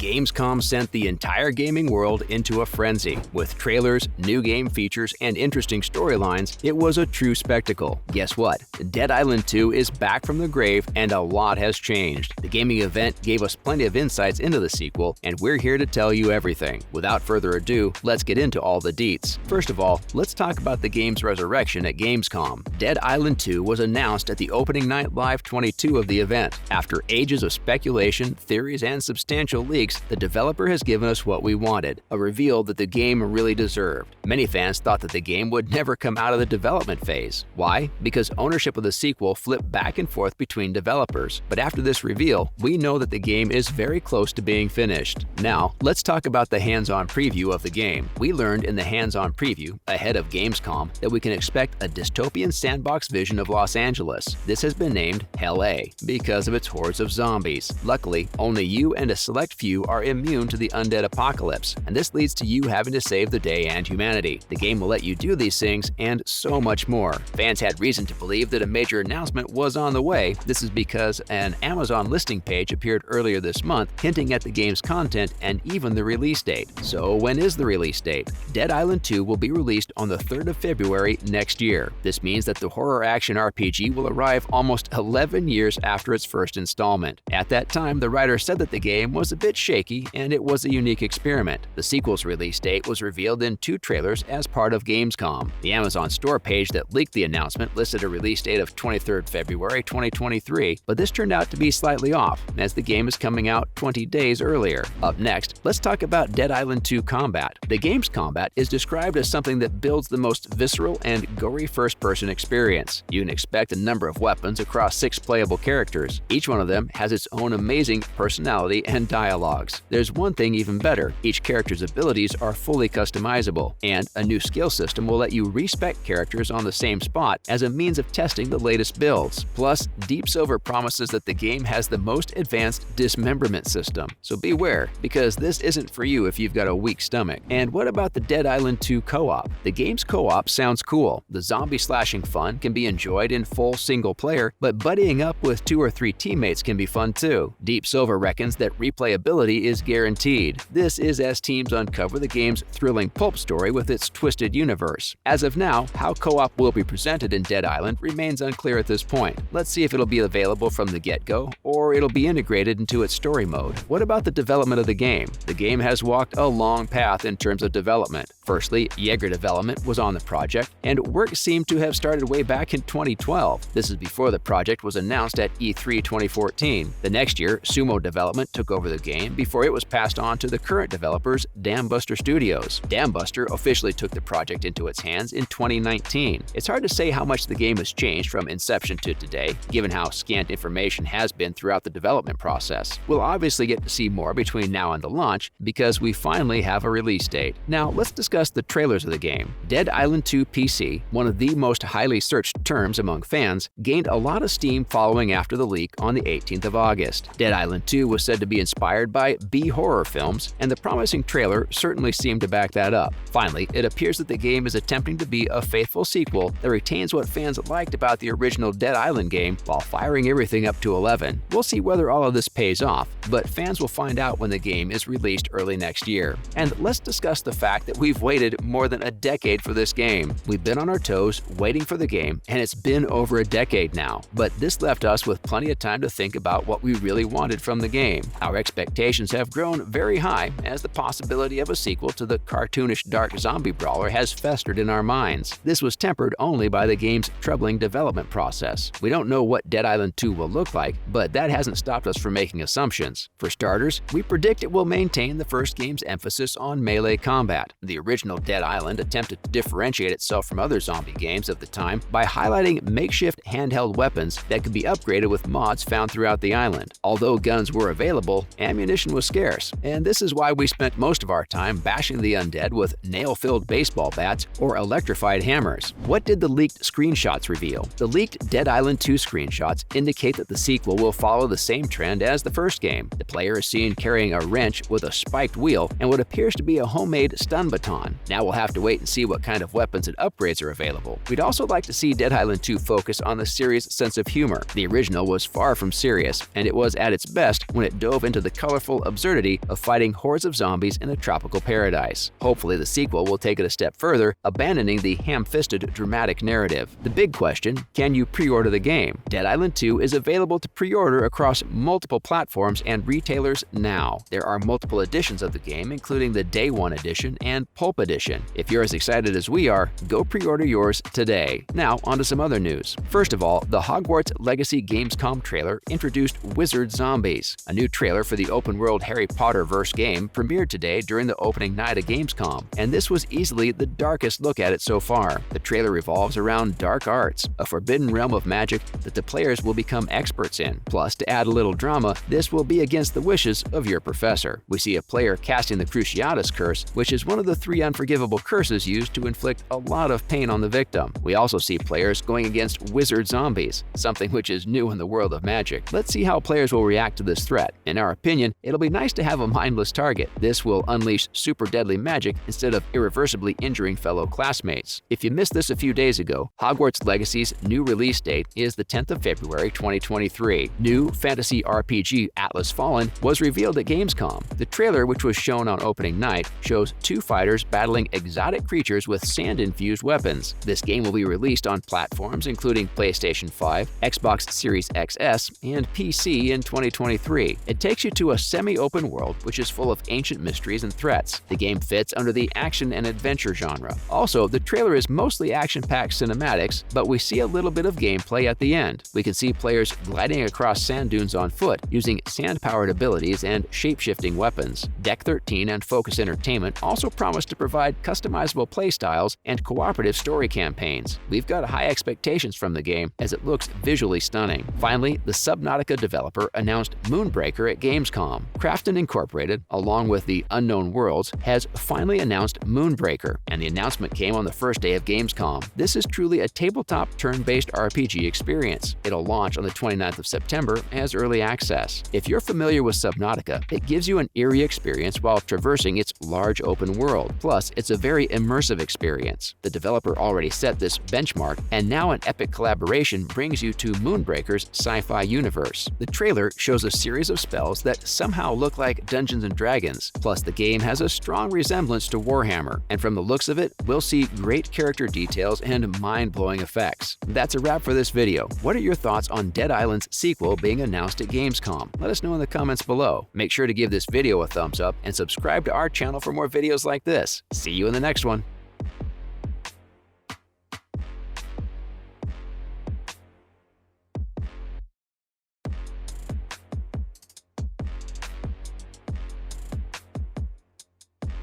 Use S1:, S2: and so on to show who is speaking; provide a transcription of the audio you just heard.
S1: Gamescom sent the entire gaming world into a frenzy. With trailers, new game features, and interesting storylines, it was a true spectacle. Guess what? Dead Island 2 is back from the grave, and a lot has changed. The gaming event gave us plenty of insights into the sequel, and we're here to tell you everything. Without further ado, let's get into all the deets. First of all, let's talk about the game's resurrection at Gamescom. Dead Island 2 was announced at the opening night Live 22 of the event. After ages of speculation, theories, and substantial leaks, the developer has given us what we wanted, a reveal that the game really deserved. Many fans thought that the game would never come out of the development phase. Why? Because ownership of the sequel flipped back and forth between developers. But after this reveal, we know that the game is very close to being finished. Now, let's talk about the hands-on preview of the game. We learned in the hands-on preview, ahead of Gamescom, that we can expect a dystopian sandbox vision of Los Angeles. This has been named Hell A because of its hordes of zombies. Luckily, only you and a select few are immune to the undead apocalypse, and this leads to you having to save the day and humanity. The game will let you do these things and so much more. Fans had reason to believe that a major announcement was on the way. This is because an Amazon listing page appeared earlier this month, hinting at the game's content and even the release date. So when is the release date? Dead Island 2 will be released on the 3rd of February next year. This means that the horror action RPG will arrive almost 11 years after its first installment. At that time, the writer said that the game was a bit shaky and it was a unique experiment. The sequel's release date was revealed in 2 trailers as part of Gamescom. The Amazon store page that leaked the announcement listed a release date of 23rd February 2023, but this turned out to be slightly off, as the game is coming out 20 days earlier. Up next, let's talk about Dead Island 2 combat. The game's combat is described as something that builds the most visceral and gory first-person experience. You can expect a number of weapons across 6 playable characters. Each one of them has its own amazing personality and dialogues. There's one thing even better: each character's abilities are fully customizable, and a new skill system will let you respec characters on the same spot as a means of testing the latest builds. Plus, Deep Silver promises that the game has the most advanced dismemberment system. So beware, because this isn't for you if you've got a weak stomach. And what about the Dead Island 2 co-op? The game's co-op sounds cool. The zombie slashing fun can be enjoyed in full single player, but buddying up with 2 or 3 teammates can be fun too. Deep Silver reckons that replayability is guaranteed. This is as teams uncover the game's thrilling pulp story with its twisted universe. As of now, how co-op will be presented in Dead Island remains unclear at this point. Let's see if it'll be available from the get-go, or it'll be integrated into its story mode. What about the development of the game? The game has walked a long path in terms of development. Firstly, Jaeger Development was on the project, and work seemed to have started way back in 2012. This is before the project was announced at E3 2014. The next year, Sumo Development took over the game before it was passed on to the current developers, Dambuster Studios. Dambuster officially took the project into its hands in 2019. It's hard to say how much the game has changed from inception to today, given how scant information has been throughout the development process. We'll obviously get to see more between now and the launch, because we finally have a release date. Now, let's discuss the trailers of the game. Dead Island 2 PC, one of the most highly searched terms among fans, gained a lot of steam following after the leak on the 18th of August. Dead Island 2 was said to be inspired by B-horror films, and the promising trailer certainly seemed to back that up. Finally, it appears that the game is attempting to be a faithful sequel that retains what fans liked about the original Dead Island game while firing everything up to 11. We'll see whether all of this pays off, but fans will find out when the game is released early next year. And let's discuss the fact that we've waited more than a decade for this game. We've been on our toes waiting for the game, and it's been over a decade now. But this left us with plenty of time to think about what we really wanted from the game. Our expectations have grown very high as the possibility of a sequel to the cartoonish dark zombie brawler has festered in our minds. This was tempered only by the game's troubling development process. We don't know what Dead Island 2 will look like, but that hasn't stopped us from making assumptions. For starters, we predict it will maintain the first game's emphasis on melee combat. The original Dead Island attempted to differentiate itself from other zombie games of the time by highlighting makeshift handheld weapons that could be upgraded with mods found throughout the island. Although guns were available, ammunition was scarce, and this is why we spent most of our time bashing the undead with nail-filled baseball bats or electrified hammers. What did the leaked screenshots reveal? The leaked Dead Island 2 screenshots indicate that the sequel will follow the same trend as the first game. The player is seen carrying a wrench with a spiked wheel and what appears to be a homemade stun baton. Now we'll have to wait and see what kind of weapons and upgrades are available. We'd also like to see Dead Island 2 focus on the serious sense of humor. The original was far from serious, and it was at its best when it dove into the colorful playful absurdity of fighting hordes of zombies in a tropical paradise. Hopefully, the sequel will take it a step further, abandoning the ham-fisted dramatic narrative. The big question, can you pre-order the game? Dead Island 2 is available to pre-order across multiple platforms and retailers now. There are multiple editions of the game, including the Day 1 edition and Pulp edition. If you're as excited as we are, go pre-order yours today. Now, on to some other news. First of all, the Hogwarts Legacy Gamescom trailer introduced Wizard Zombies. A new trailer for the open-world Harry Potter-verse game premiered today during the opening night of Gamescom, and this was easily the darkest look at it so far. The trailer revolves around dark arts, a forbidden realm of magic that the players will become experts in. Plus, to add a little drama, this will be against the wishes of your professor. We see a player casting the Cruciatus Curse, which is one of the 3 unforgivable curses used to inflict a lot of pain on the victim. We also see players going against wizard zombies, something which is new in the world of magic. Let's see how players will react to this threat. In our opinion, it'll be nice to have a mindless target. This will unleash super deadly magic instead of irreversibly injuring fellow classmates. If you missed this a few days ago, Hogwarts Legacy's new release date is the 10th of February 2023. New fantasy RPG Atlas Fallen was revealed at Gamescom. The trailer, which was shown on opening night, shows 2 fighters battling exotic creatures with sand-infused weapons. This game will be released on platforms including PlayStation 5, Xbox Series XS, and PC in 2023. It takes you to a semi-open world which is full of ancient mysteries and threats. The game fits under the action and adventure genre. Also, the trailer is mostly action-packed cinematics, but we see a little bit of gameplay at the end. We can see players gliding across sand dunes on foot, using sand-powered abilities and shape-shifting weapons. Deck 13 and Focus Entertainment also promise to provide customizable playstyles and cooperative story campaigns. We've got high expectations from the game as it looks visually stunning. Finally, the Subnautica developer announced Moonbreaker at Gamescom. Krafton Incorporated, along with the Unknown Worlds, has finally announced Moonbreaker, and the announcement came on the first day of Gamescom. This is truly a tabletop turn-based RPG experience. It'll launch on the 29th of September as early access. If you're familiar with Subnautica, it gives you an eerie experience while traversing its large open world. Plus, it's a very immersive experience. The developer already set this benchmark, and now an epic collaboration brings you to Moonbreaker's sci-fi universe. The trailer shows a series of spells that somehow look like Dungeons & Dragons. Plus, the game has a strong resemblance to Warhammer, and from the looks of it, we'll see great character details and mind-blowing effects. That's a wrap for this video. What are your thoughts on Dead Island's sequel being announced at Gamescom? Let us know in the comments below. Make sure to give this video a thumbs up and subscribe to our channel for more videos like this. See you in the next one.